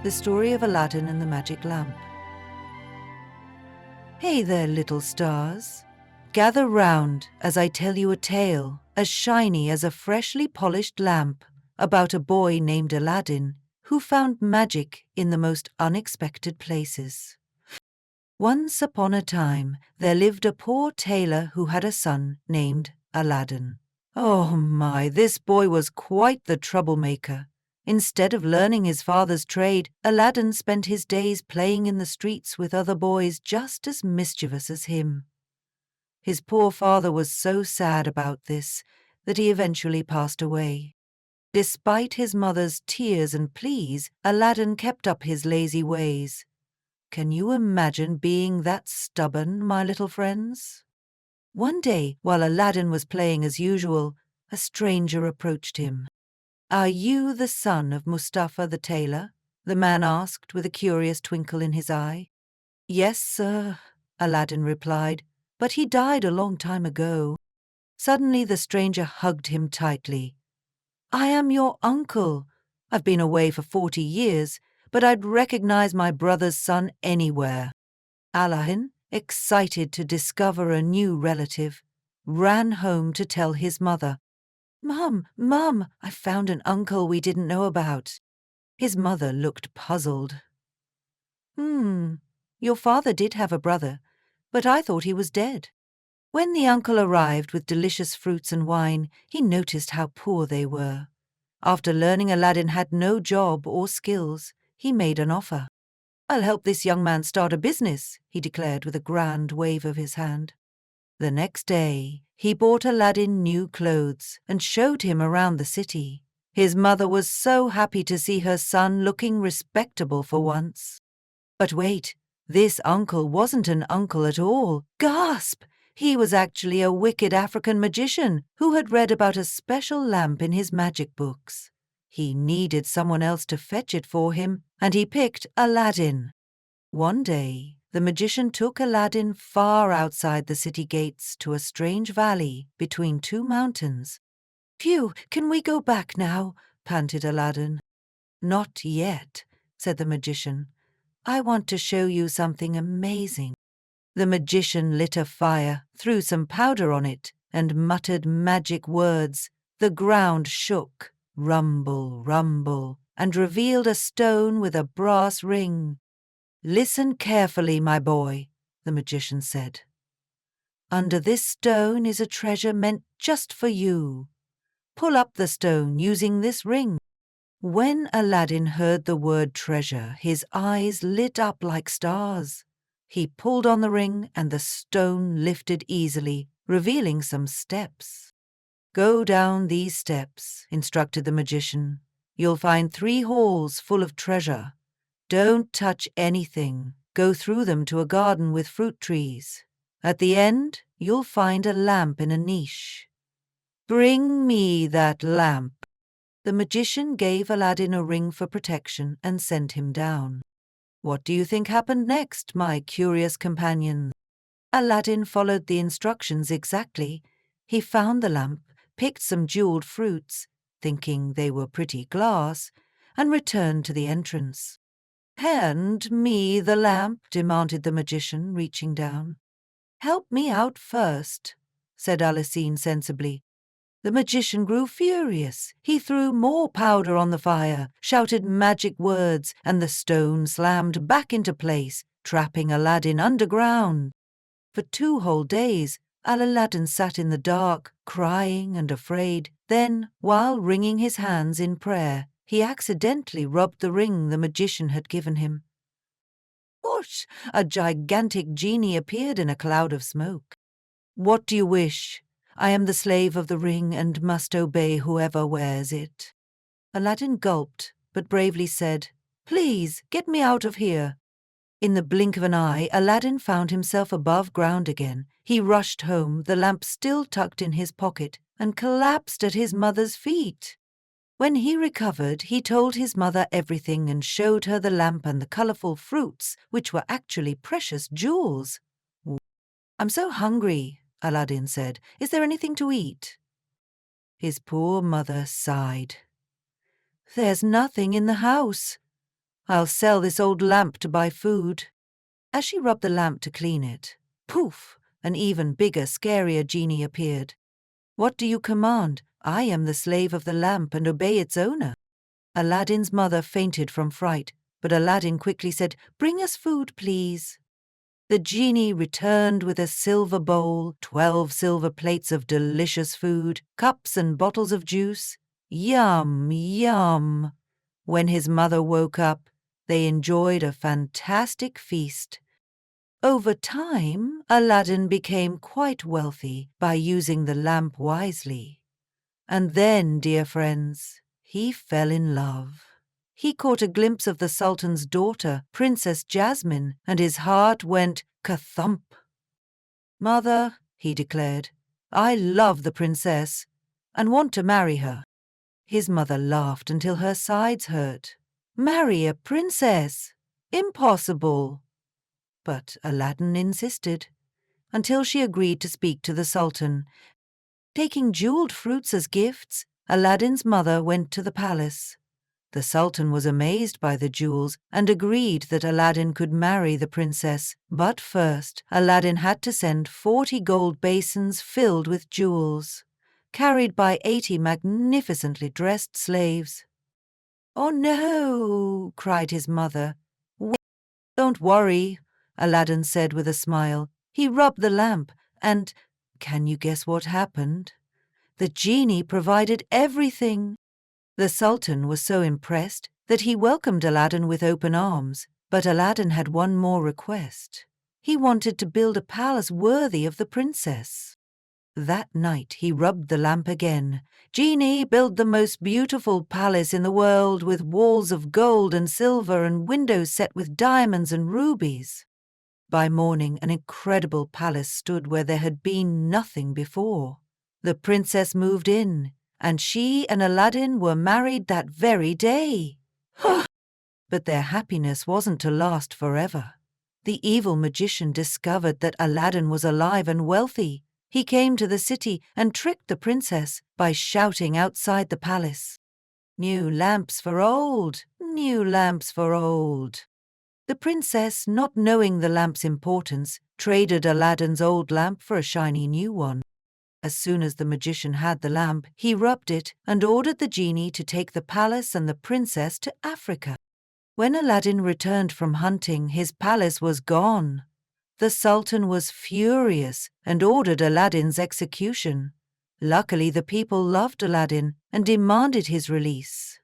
The story of Aladdin and the magic lamp. Hey there, little stars. Gather round as I tell you a tale as shiny as a freshly polished lamp about a boy named Aladdin who found magic in the most unexpected places. Once upon a time, there lived a poor tailor who had a son named Aladdin. Oh my, this boy was quite the troublemaker. Instead of learning his father's trade, Aladdin spent his days playing in the streets with other boys just as mischievous as him. His poor father was so sad about this that he eventually passed away. Despite his mother's tears and pleas, Aladdin kept up his lazy ways. Can you imagine being that stubborn, my little friends? One day, while Aladdin was playing as usual, a stranger approached him. "Are you the son of Mustafa the tailor?" the man asked with a curious twinkle in his eye. "Yes, sir," Aladdin replied, "but he died a long time ago." Suddenly the stranger hugged him tightly. "I am your uncle. I've been away for 40 years, but I'd recognize my brother's son anywhere." Aladdin, excited to discover a new relative, ran home to tell his mother. Mum, I found an uncle we didn't know about." His mother looked puzzled. Your father did have a brother, but I thought he was dead." When the uncle arrived with delicious fruits and wine, he noticed how poor they were. After learning Aladdin had no job or skills, he made an offer. "I'll help this young man start a business," he declared with a grand wave of his hand. The next day, he bought Aladdin new clothes and showed him around the city. His mother was so happy to see her son looking respectable for once. But wait, this uncle wasn't an uncle at all. Gasp! He was actually a wicked African magician who had read about a special lamp in his magic books. He needed someone else to fetch it for him, and he picked Aladdin. One day, the magician took Aladdin far outside the city gates to a strange valley between two mountains. "Phew, can we go back now?" panted Aladdin. "Not yet," said the magician. "I want to show you something amazing." The magician lit a fire, threw some powder on it, and muttered magic words. The ground shook, rumble, rumble, and revealed a stone with a brass ring. "Listen carefully, my boy," the magician said. "Under this stone is a treasure meant just for you. Pull up the stone using this ring." When Aladdin heard the word treasure, his eyes lit up like stars. He pulled on the ring and the stone lifted easily, revealing some steps. "Go down these steps," instructed the magician. "You'll find 3 halls full of treasure. Don't touch anything. Go through them to a garden with fruit trees. At the end, you'll find a lamp in a niche. Bring me that lamp." The magician gave Aladdin a ring for protection and sent him down. What do you think happened next, my curious companions? Aladdin followed the instructions exactly. He found the lamp, picked some jeweled fruits, thinking they were pretty glass, and returned to the entrance. "Hand me the lamp," demanded the magician, reaching down. "Help me out first," said Aladdin sensibly. The magician grew furious. He threw more powder on the fire, shouted magic words, and the stone slammed back into place, trapping Aladdin underground. For 2 whole days, Aladdin sat in the dark, crying and afraid. Then, while wringing his hands in prayer, he accidentally rubbed the ring the magician had given him. Whoosh! A gigantic genie appeared in a cloud of smoke. "What do you wish? I am the slave of the ring and must obey whoever wears it." Aladdin gulped, but bravely said, "Please, get me out of here." In the blink of an eye, Aladdin found himself above ground again. He rushed home, the lamp still tucked in his pocket, and collapsed at his mother's feet. When he recovered, he told his mother everything and showed her the lamp and the colorful fruits, which were actually precious jewels. "I'm so hungry," Aladdin said. "Is there anything to eat?" His poor mother sighed. "There's nothing in the house." I'll sell this old lamp to buy food." As she rubbed the lamp to clean it, poof, an even bigger, scarier genie appeared. "What do you command? I am the slave of the lamp and obey its owner." Aladdin's mother fainted from fright, but Aladdin quickly said, "Bring us food, please." The genie returned with a silver bowl, 12 silver plates of delicious food, cups and bottles of juice. Yum, yum. When his mother woke up, they enjoyed a fantastic feast. Over time, Aladdin became quite wealthy by using the lamp wisely. And then, dear friends, he fell in love. He caught a glimpse of the Sultan's daughter, Princess Jasmine, and his heart went ka-thump. "Mother," he declared, "I love the princess and want to marry her." His mother laughed until her sides hurt. "Marry a princess? Impossible!" But Aladdin insisted, until she agreed to speak to the Sultan. Taking jeweled fruits as gifts, Aladdin's mother went to the palace. The Sultan was amazed by the jewels and agreed that Aladdin could marry the princess. But first, Aladdin had to send 40 gold basins filled with jewels, carried by 80 magnificently dressed slaves. "Oh no!" cried his mother. "Wait." "Don't worry," Aladdin said with a smile. He rubbed the lamp, and can you guess what happened? The genie provided everything. The Sultan was so impressed that he welcomed Aladdin with open arms, but Aladdin had one more request. He wanted to build a palace worthy of the princess. That night he rubbed the lamp again. "Genie, build the most beautiful palace in the world with walls of gold and silver and windows set with diamonds and rubies." By morning, an incredible palace stood where there had been nothing before. The princess moved in, and she and Aladdin were married that very day. But their happiness wasn't to last forever. The evil magician discovered that Aladdin was alive and wealthy. He came to the city and tricked the princess by shouting outside the palace, "New lamps for old, new lamps for old." The princess, not knowing the lamp's importance, traded Aladdin's old lamp for a shiny new one. As soon as the magician had the lamp, he rubbed it and ordered the genie to take the palace and the princess to Africa. When Aladdin returned from hunting, his palace was gone. The Sultan was furious and ordered Aladdin's execution. Luckily, the people loved Aladdin and demanded his release.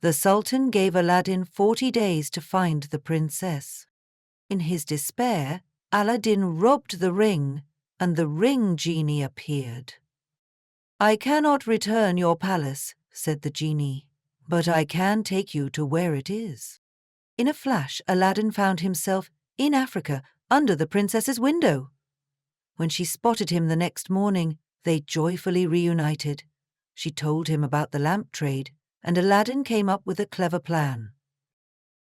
The Sultan gave Aladdin 40 days to find the princess. In his despair, Aladdin rubbed the ring, and the ring genie appeared. "I cannot return your palace," said the genie, "but I can take you to where it is." In a flash, Aladdin found himself in Africa, under the princess's window. When she spotted him the next morning, they joyfully reunited. She told him about the lamp trade, and Aladdin came up with a clever plan.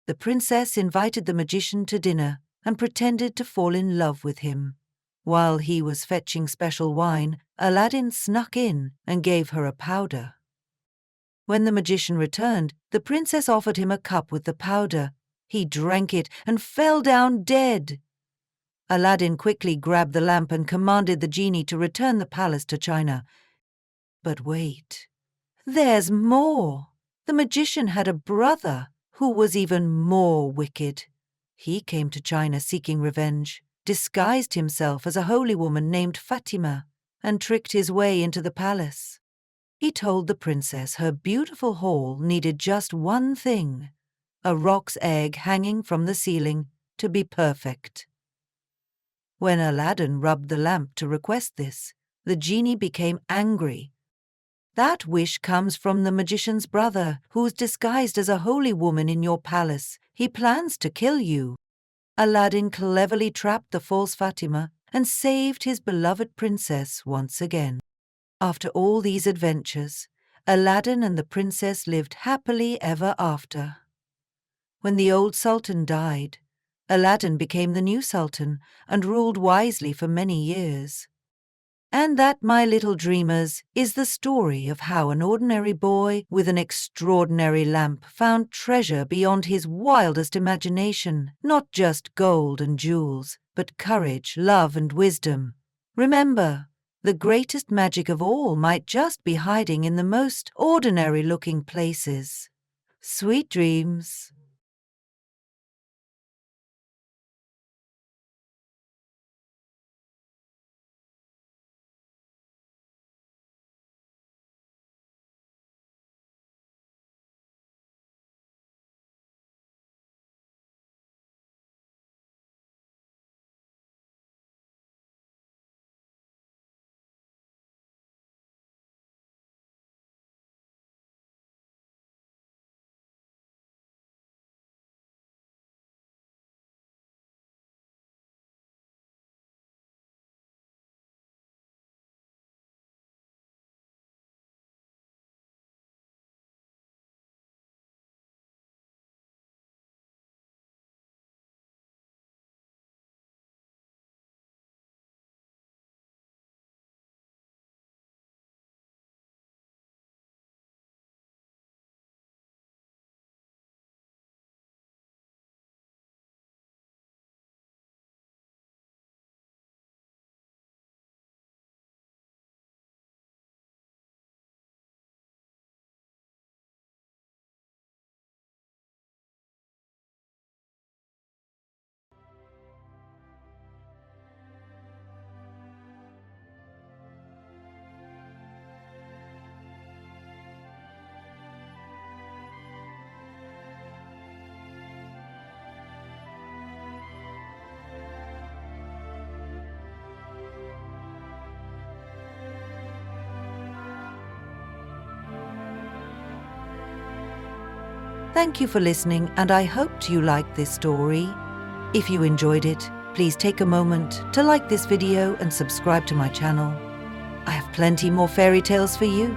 The princess invited the magician to dinner and pretended to fall in love with him. While he was fetching special wine, Aladdin snuck in and gave her a powder. When the magician returned, the princess offered him a cup with the powder. He drank it and fell down dead. Aladdin quickly grabbed the lamp and commanded the genie to return the palace to China. But wait, there's more. The magician had a brother who was even more wicked. He came to China seeking revenge, disguised himself as a holy woman named Fatima, and tricked his way into the palace. He told the princess her beautiful hall needed just one thing, a roc's egg hanging from the ceiling, to be perfect. When Aladdin rubbed the lamp to request this, the genie became angry. "That wish comes from the magician's brother, who's disguised as a holy woman in your palace. He plans to kill you." Aladdin cleverly trapped the false Fatima and saved his beloved princess once again. After all these adventures, Aladdin and the princess lived happily ever after. When the old sultan died, Aladdin became the new sultan and ruled wisely for many years. And that, my little dreamers, is the story of how an ordinary boy with an extraordinary lamp found treasure beyond his wildest imagination, not just gold and jewels, but courage, love, and wisdom. Remember, the greatest magic of all might just be hiding in the most ordinary-looking places. Sweet dreams. Thank you for listening, and I hoped you liked this story. If you enjoyed it, please take a moment to like this video and subscribe to my channel. I have plenty more fairy tales for you.